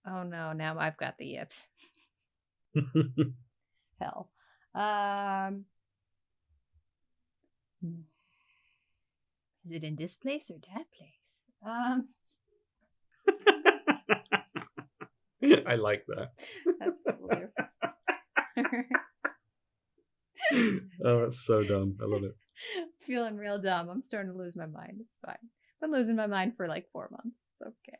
Oh no, now I've got the yips. Hell. Is it in this place or that place? I like that. That's weird. Oh, that's so dumb. I love it. Feeling real dumb. I'm starting to lose my mind. It's fine. I've been losing my mind for like 4 months. It's okay.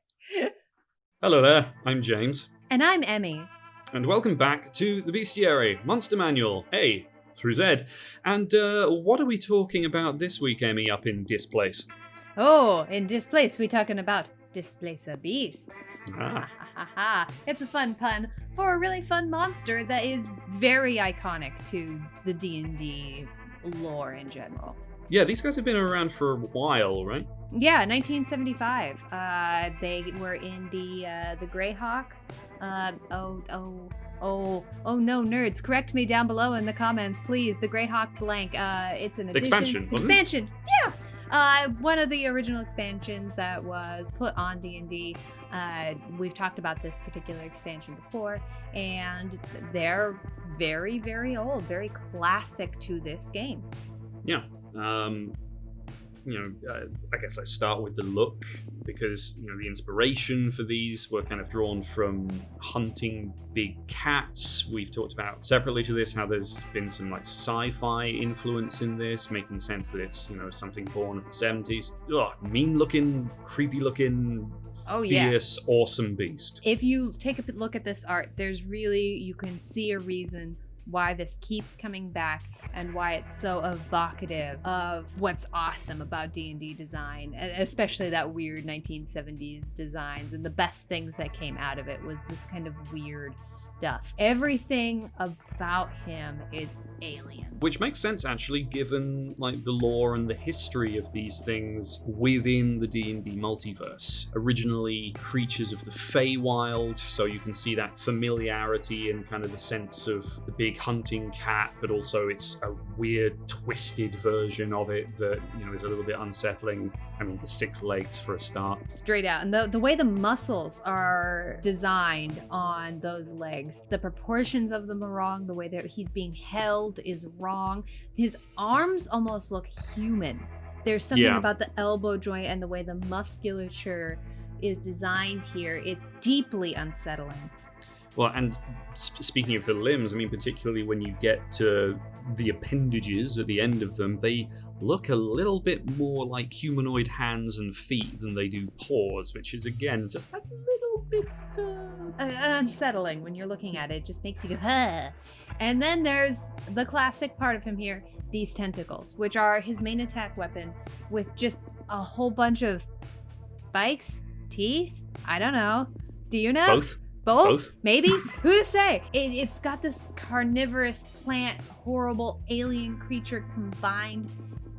Hello there, I'm James. And I'm Emme. And welcome back to the Bestiary Monster Manual A through Z. And what are we talking about this week, Emme, up in Displace? Oh, in Displace, we're talking about Displacer Beasts. Ah. It's a fun pun for a really fun monster that is very iconic to the D&D lore in general. Yeah, these guys have been around for a while, right? Yeah, 1975. They were in the Greyhawk. Oh no, nerds! Correct me down below in the comments, please. The Greyhawk blank. It's an Expansion, wasn't it? Expansion. Yeah. One of the original expansions that was put on D&D. We've talked about this particular expansion before, and they're very, very old, very classic to this game. Yeah. I guess let's start with the look, because the inspiration for these were kind of drawn from hunting big cats. We've talked about separately to this how there's been some like sci-fi influence in this, making sense that it's something born of the 70s. Ugh, mean looking, creepy looking, fierce, awesome beast. If you take a look at this art, you can see a reason why this keeps coming back and why it's so evocative of what's awesome about D&D design, especially that weird 1970s designs. And the best things that came out of it was this kind of weird stuff. Everything about him is alien. Which makes sense, actually, given like the lore and the history of these things within the D&D multiverse. Originally creatures of the Feywild, so you can see that familiarity and kind of the sense of the big hunting cat, but also it's a weird twisted version of it that is a little bit unsettling. I mean, the 6 legs for a start. Straight out. And the way the muscles are designed on those legs, the proportions of them are wrong, the way that he's being held is wrong. His arms almost look human. There's something about the elbow joint and the way the musculature is designed here. It's deeply unsettling. Well, and speaking of the limbs, I mean, particularly when you get to the appendages at the end of them, they look a little bit more like humanoid hands and feet than they do paws, which is, again, just a little bit unsettling when you're looking at it. It just makes you go, huh. And then there's the classic part of him here, these tentacles, which are his main attack weapon, with just a whole bunch of spikes, teeth, I don't know. Do you know? Both? Maybe? Who to say? It's got this carnivorous plant, horrible alien creature combined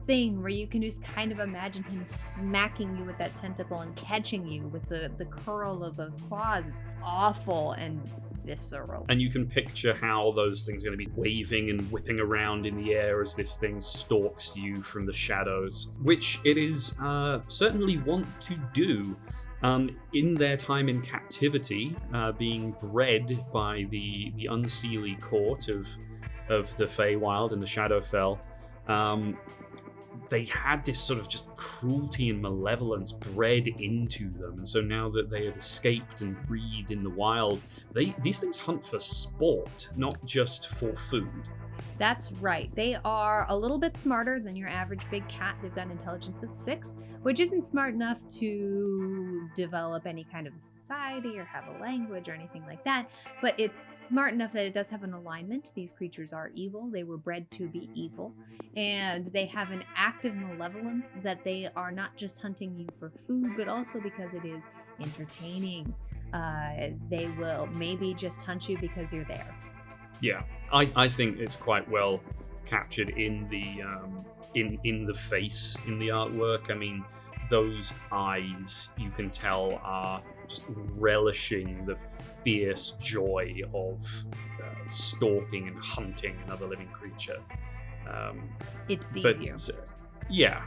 thing where you can just kind of imagine him smacking you with that tentacle and catching you with the curl of those claws. It's awful and visceral. And you can picture how those things are going to be waving and whipping around in the air as this thing stalks you from the shadows, which it is certainly want to do. In their time in captivity, being bred by the Unseelie court of the Feywild and the Shadowfell, they had this sort of just cruelty and malevolence bred into them. And so now that they have escaped and breed in the wild, these things hunt for sport, not just for food. That's right. They are a little bit smarter than your average big cat. They've got an intelligence of 6, which isn't smart enough to develop any kind of society or have a language or anything like that. But it's smart enough that it does have an alignment. These creatures are evil. They were bred to be evil. And they have an active malevolence that they are not just hunting you for food, but also because it is entertaining. They will maybe just hunt you because you're there. Yeah, I think it's quite well captured in the in the face in the artwork. I mean, those eyes, you can tell, are just relishing the fierce joy of stalking and hunting another living creature. It sees you. Yeah,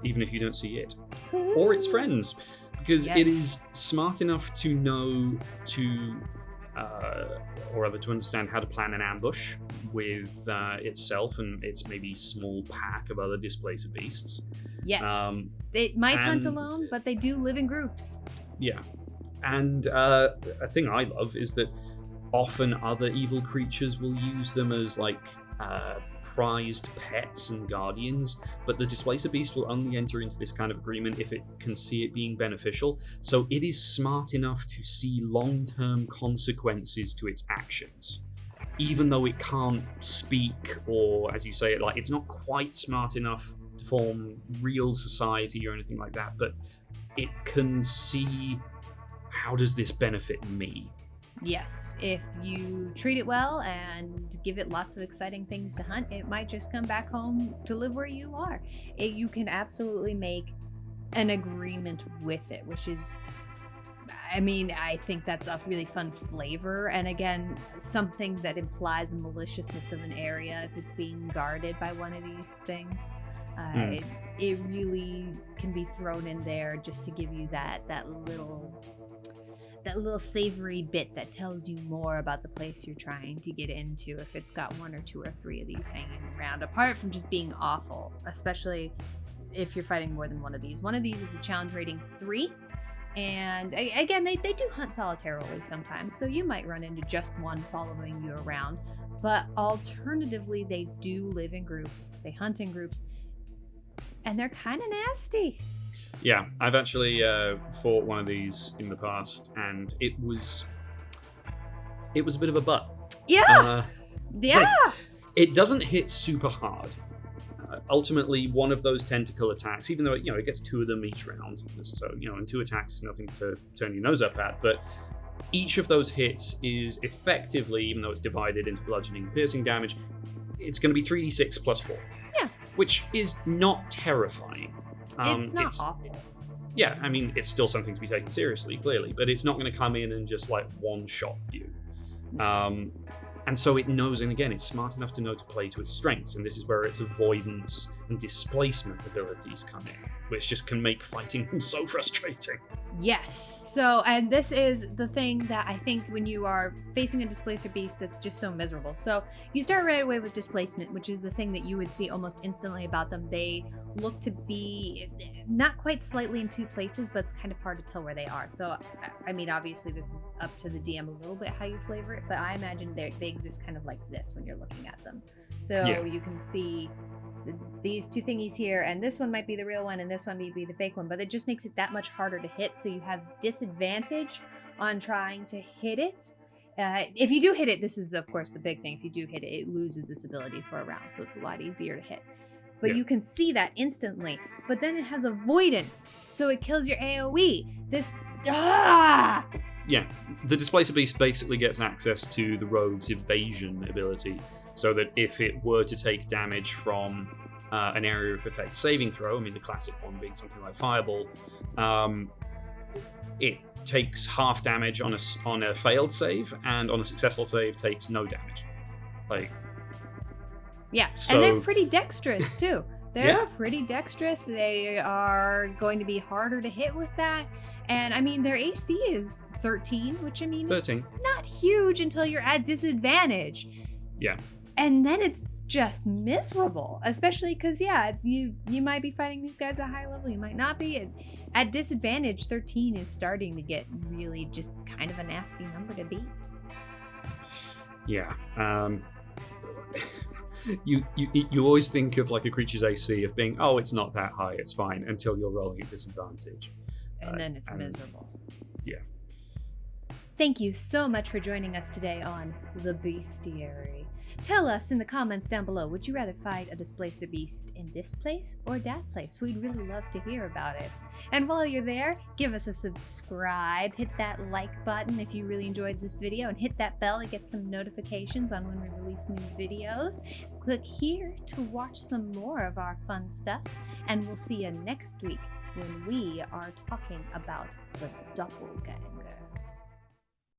even if you don't see it or its friends. because Yes. it is smart enough to know or rather to understand how to plan an ambush with itself and its maybe small pack of other Displacer Beasts. Yes. They might hunt and- alone, but they do live in groups. Yeah. And a thing I love is that often other evil creatures will use them as like prized pets and guardians, but the Displacer Beast will only enter into this kind of agreement if it can see it being beneficial. So it is smart enough to see long-term consequences to its actions. Even though it can't speak, or as you say, like it's not quite smart enough to form real society or anything like that, but it can see, how does this benefit me? Yes, if you treat it well and give it lots of exciting things to hunt, it might just come back home to live where you are. You can absolutely make an agreement with it, which is, I mean, I think that's a really fun flavor. And again, something that implies maliciousness of an area if it's being guarded by one of these things. It really can be thrown in there just to give you that little savory bit that tells you more about the place you're trying to get into if it's got 1 or 2 or 3 of these hanging around, apart from just being awful, especially if you're fighting more than one of these. One of these is a challenge rating 3, and again, they do hunt solitarily sometimes, so you might run into just one following you around, but alternatively they do live in groups, they hunt in groups, and they're kind of nasty. Yeah, I've actually fought one of these in the past, and it was a bit of a butt. Yeah. It doesn't hit super hard. Ultimately, one of those tentacle attacks, even though it gets 2 of them each round, so and 2 attacks is nothing to turn your nose up at, but each of those hits is effectively, even though it's divided into bludgeoning and piercing damage, it's going to be 3d6 plus 4. Yeah. Which is not terrifying. It's not awful. Yeah, I mean, it's still something to be taken seriously, clearly, but it's not going to come in and just like one-shot you. And so it knows, and again, it's smart enough to know to play to its strengths, and this is where its avoidance and displacement abilities come in, which just can make fighting so frustrating. Yes. So, and this is the thing that I think when you are facing a Displacer Beast that's just so miserable. So you start right away with displacement, which is the thing that you would see almost instantly about them. They look to be not quite slightly in 2 places, but it's kind of hard to tell where they are. So, I mean, obviously this is up to the DM a little bit how you flavor it, but I imagine they exist kind of like this when you're looking at them. So Yeah. You can see these 2 thingies here, and this one might be the real one and this one might be the fake one, but it just makes it that much harder to hit, so you have disadvantage on trying to hit it. If you do hit it, this is of course the big thing, if you do hit it, it loses this ability for a round, so it's a lot easier to hit. But Yeah. you can see that instantly, but then it has avoidance, so it kills your AoE. Yeah, the Displacer Beast basically gets access to the rogue's evasion ability, so that if it were to take damage from an area of effect saving throw, I mean the classic one being something like Fireball, it takes half damage on a failed save, and on a successful save takes no damage. Yeah, So- and they're pretty dexterous too. They're Yeah. pretty dexterous. They are going to be harder to hit with that. And I mean, their AC is 13, which I mean 13. is not huge until you're at disadvantage. Yeah. And then it's just miserable, especially because, yeah, you might be fighting these guys at high level, you might not be. At disadvantage, 13 is starting to get really just kind of a nasty number to beat. Yeah. You always think of like a creature's AC of being, oh, it's not that high, it's fine, until you're rolling at disadvantage. And then it's and- miserable. Yeah. Thank you so much for joining us today on The Bestiary. Tell us in the comments down below, would you rather fight a Displacer Beast in this place or that place? We'd really love to hear about it. And while you're there, give us a subscribe, hit that like button if you really enjoyed this video, and hit that bell to get some notifications on when we release new videos. Click here to watch some more of our fun stuff, and we'll see you next week when we are talking about the doppelganger.